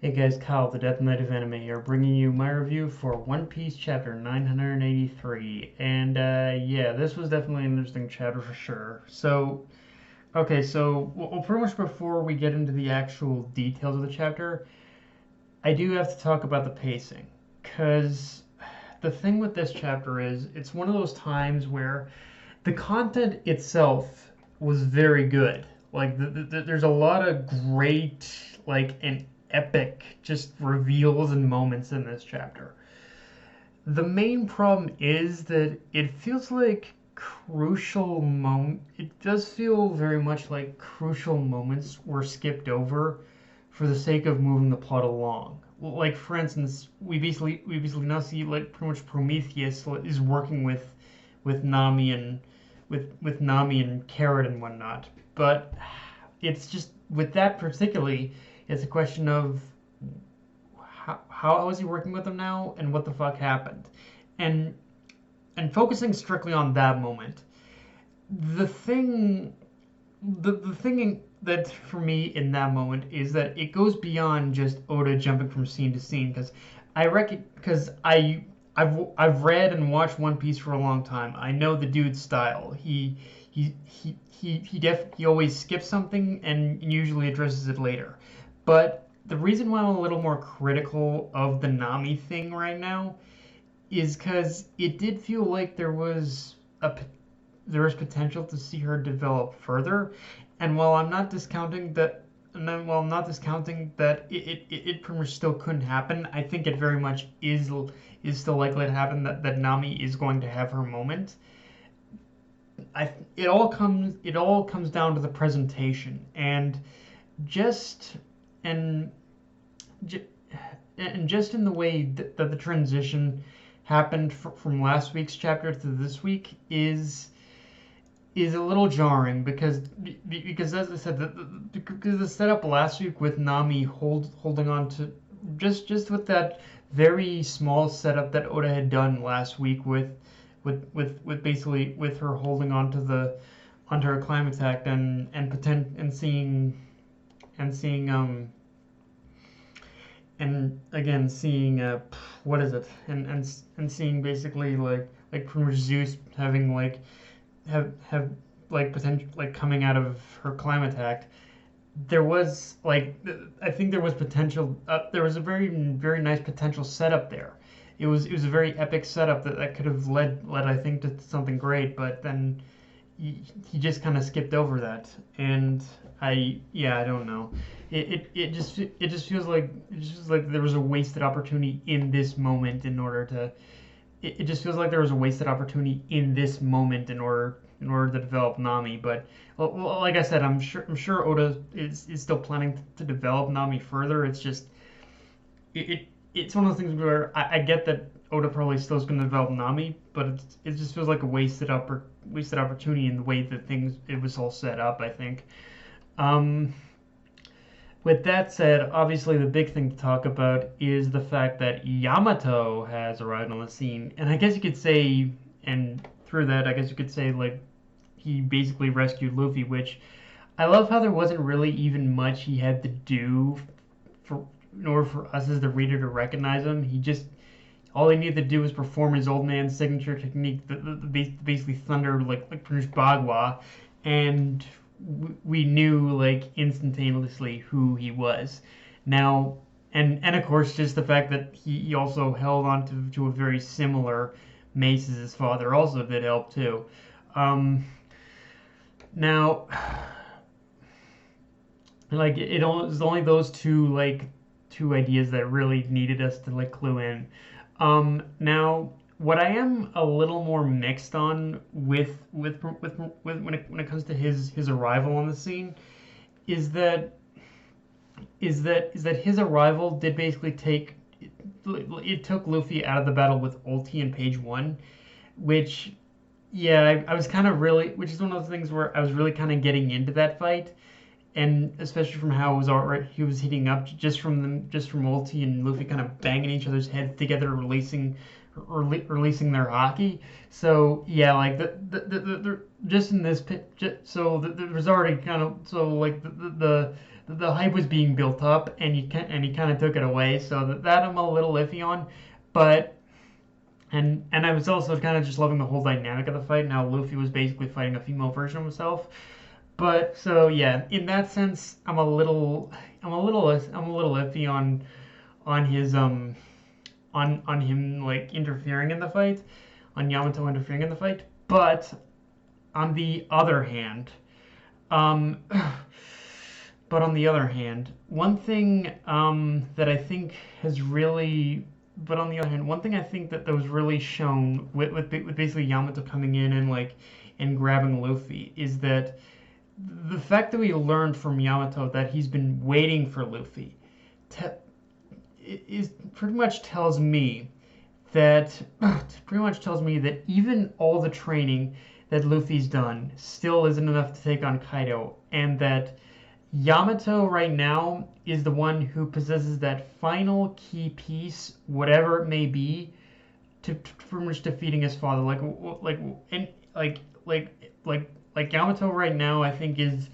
Hey guys, Kyle, the Death Knight of Anime here, bringing you my review for One Piece chapter 983. And yeah, this was definitely an interesting chapter for sure. So pretty much before we get into the actual details of the chapter, I do have to talk about the pacing. Because the thing with this chapter is, it's one of those times where the content itself was very good. Like there's a lot of great and epic just reveals and moments in this chapter. The main problem is that it feels like crucial moment. It does feel very much like crucial moments were skipped over for the sake of moving the plot along. Like for instance, we basically now see like pretty much Prometheus is working with Nami and with Nami and Carrot and whatnot. But it's just with that particularly, it's a question of how is he working with them now and what the fuck happened, and and focusing strictly on that moment. The thing, the thing that for me in that moment is that it goes beyond just Oda jumping from scene to scene because I've read and watched One Piece for a long time. I know the dude's style. He always skips something and usually addresses it later. But the reason why I'm a little more critical of the Nami thing right now is because it did feel like there was potential to see her develop further. And while I'm not discounting that, and then while I'm not discounting that it pretty much still couldn't happen, I think it very much is still likely to happen that Nami is going to have her moment. It all comes down to the presentation just and and just in the way that the transition happened from last week's chapter to this week is a little jarring because as I said because the setup last week with Nami holding on to just with that very small setup that Oda had done last week with basically with her holding on to the onto her climate act and seeing and again seeing what is it and seeing basically like pretty much Zeus having have like potential like coming out of her climate act. There was I think there was potential. There was a very nice potential setup there. It was a very epic setup that could have led I think to something great, but then he just kind of skipped over that, and I don't know. It just feels like there was a wasted opportunity in this moment in order to. It just feels like there was a wasted opportunity in this moment in order to develop Nami. But like I said, I'm sure Oda is still planning to develop Nami further. It's just it's one of those things where I get that Oda probably still is going to develop Nami, but it just feels like a wasted opportunity in the way that it was all set up. I think. Um, with that said, obviously the big thing to talk about is the fact that Yamato has arrived on the scene, and I guess you could say, and through that, I guess you could say like he basically rescued Luffy, which I love how there wasn't really even much he had to do for in order for us as the reader to recognize him. He just all he needed to do was perform his old man's signature technique, basically thunder like Prince Bagua, and we knew like instantaneously who he was. Now, and of course, just the fact that he also held on to a very similar mace as his father also did help too. Um, now, like was only those two ideas that really needed us to like clue in. Now, what I am a little more mixed on with when it comes to his arrival on the scene is that is that his arrival did basically it took Luffy out of the battle with Ulti in page one, which yeah I was kind of really which is one of those things where I was really kind of getting into that fight, and especially from how it was already he was heating up just from Ulti and Luffy kind of banging each other's heads together, releasing their hockey. So yeah, like the just in this pit, so there was already kind of so like the hype was being built up, and he kind of took it away. So that I'm a little iffy on, but. And I was also kind of just loving the whole dynamic of the fight and how Luffy was basically fighting a female version of himself. But so yeah, in that sense, I'm a little iffy on his on him like interfering in the fight, on Yamato interfering in the fight. But on the other hand, um, but on the other hand, one thing that I think has really but on the other hand, one thing I think that was really shown with basically Yamato coming in and and grabbing Luffy is that the fact that we learned from Yamato that he's been waiting for Luffy te- is pretty much tells me that even all the training that Luffy's done still isn't enough to take on Kaido, and that Yamato right now is the one who possesses that final key piece, whatever it may be, to pretty much defeating his father. And like Yamato right now, I think is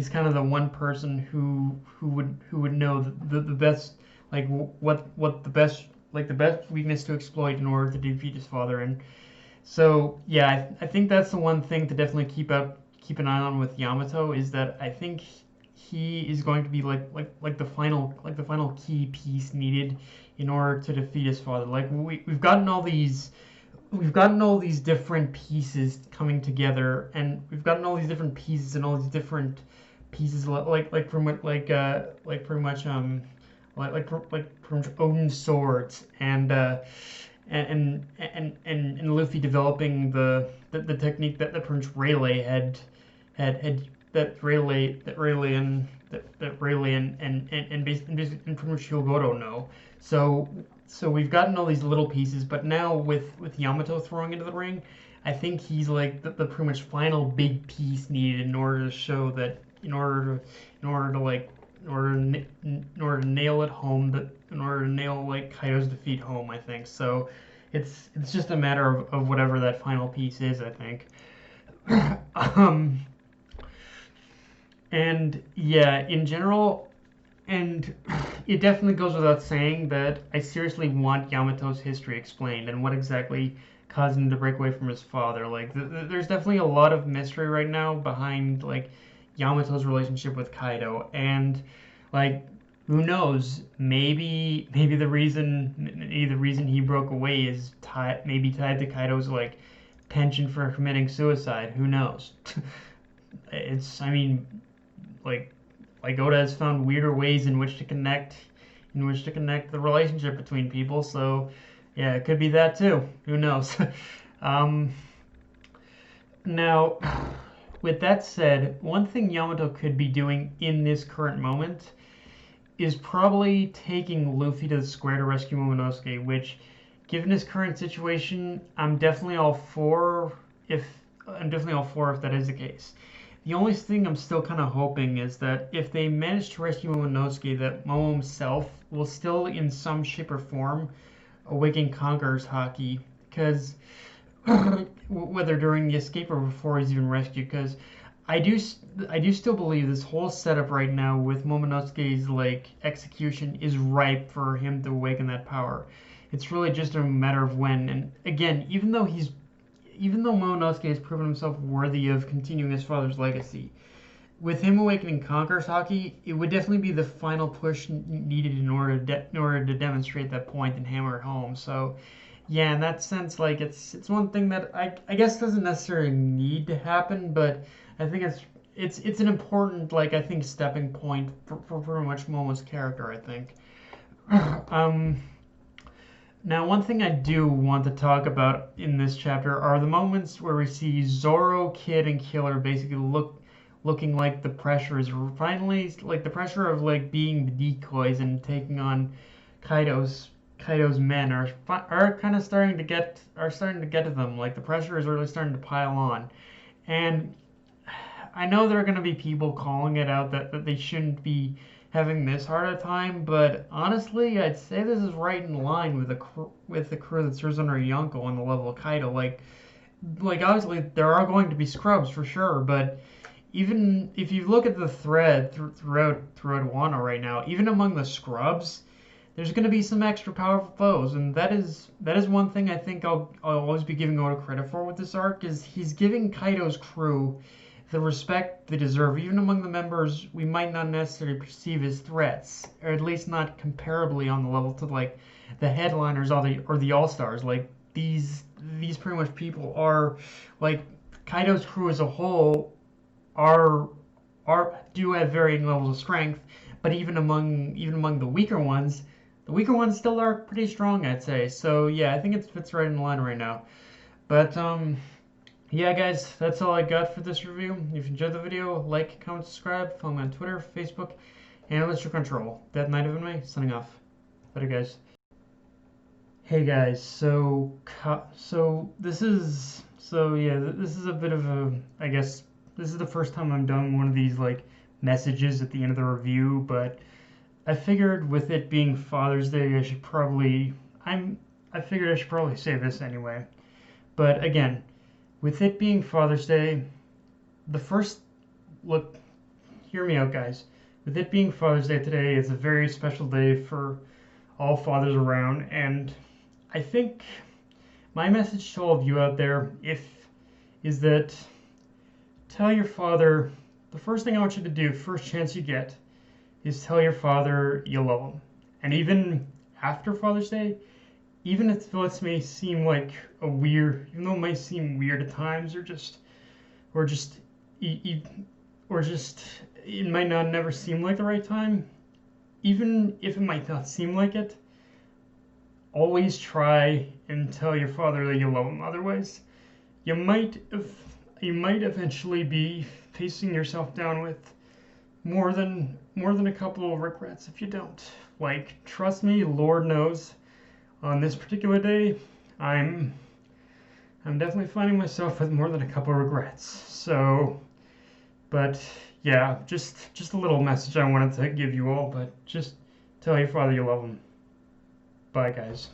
kind of the one person who would know the best, like what the best, like the best weakness to exploit in order to defeat his father. And so yeah, I think that's the one thing to definitely keep an eye on with Yamato, is that I think he is going to be like the final key piece needed in order to defeat his father. Like we've gotten all these different pieces coming together, and we've gotten all these different pieces and all these different pieces like from like pretty much like pretty much Odin's swords and Luffy developing the technique that pretty much Rayleigh had that Rayleigh and pretty much Hyogoro know. So we've gotten all these little pieces, but now with Yamato throwing into the ring, I think he's like the pretty much final big piece needed in order to show that in order to nail it home, that in order to nail like Kaido's defeat home, I think. So it's just a matter of whatever that final piece is, I think. um, and yeah, in general, and it definitely goes without saying that I seriously want Yamato's history explained and what exactly caused him to break away from his father. Like, there's definitely a lot of mystery right now behind like Yamato's relationship with Kaido, and like, who knows? Maybe the reason he broke away is tied to Kaido's like penchant for committing suicide. Who knows? I mean, like Oda has found weirder ways in which to connect the relationship between people. So yeah, it could be that too. Who knows? um, Now, with that said, one thing Yamato could be doing in this current moment is probably taking Luffy to the square to rescue Momonosuke, which, given his current situation, I'm definitely all for if that is the case. The only thing I'm still kind of hoping is that if they manage to rescue Momonosuke, that Momo himself will still, in some shape or form, awaken Conqueror's Haki, because whether during the escape or before he's even rescued, because I do still believe this whole setup right now with Momonosuke's like execution is ripe for him to awaken that power. It's really just a matter of when. And again, even though Momonosuke has proven himself worthy of continuing his father's legacy, with him awakening Conqueror's Haki, it would definitely be the final push needed in order to demonstrate that point and hammer it home. So, yeah, in that sense, like it's one thing that I guess doesn't necessarily need to happen, but I think it's an important like I think stepping point for pretty much Momo's character. I think. um. Now, one thing I do want to talk about in this chapter are the moments where we see Zoro, Kid, and Killer basically looking like the pressure is finally like the pressure of like being the decoys and taking on Kaido's men are kind of starting to get to them. Like the pressure is really starting to pile on, and I know there are going to be people calling it out that they shouldn't be having this hard a time, but honestly, I'd say this is right in line with the crew that serves under Yonko on the level of Kaido. Like obviously there are going to be scrubs for sure, but even if you look at the thread throughout Wano right now, even among the scrubs, there's going to be some extra powerful foes, and that is one thing I think I'll always be giving Oda credit for with this arc is he's giving Kaido's crew the respect they deserve, even among the members we might not necessarily perceive as threats, or at least not comparably on the level to like the headliners or the all stars. Like these pretty much people are like Kaido's crew as a whole are do have varying levels of strength, but even among the weaker ones still are pretty strong, I'd say. So yeah, I think it fits right in line right now. But yeah, guys, that's all I got for this review. If you enjoyed the video, like, comment, subscribe, follow me on Twitter, Facebook, and Lister Control. That Night of May, signing off. Later, guys. Hey guys, this is a bit of a, I guess this is the first time I've done one of these like messages at the end of the review, but I figured with it being Father's Day, I figured I should probably say this anyway. But again, with it being Father's Day, the first look, hear me out, guys. With it being Father's Day today, it's a very special day for all fathers around, and I think my message to all of you out there is that tell your father, the first thing I want you to do, first chance you get, is tell your father you love him. And even after Father's Day, even if this may seem like even though it might seem weird at times, or just, it might not never seem like the right time, even if it might not seem like it, always try and tell your father that you love him. Otherwise, you might eventually be facing yourself down with more than a couple of regrets if you don't. Like, trust me, Lord knows, on this particular day, I'm definitely finding myself with more than a couple of regrets. So, but yeah, just a little message I wanted to give you all. But just tell your father you love him. Bye, guys.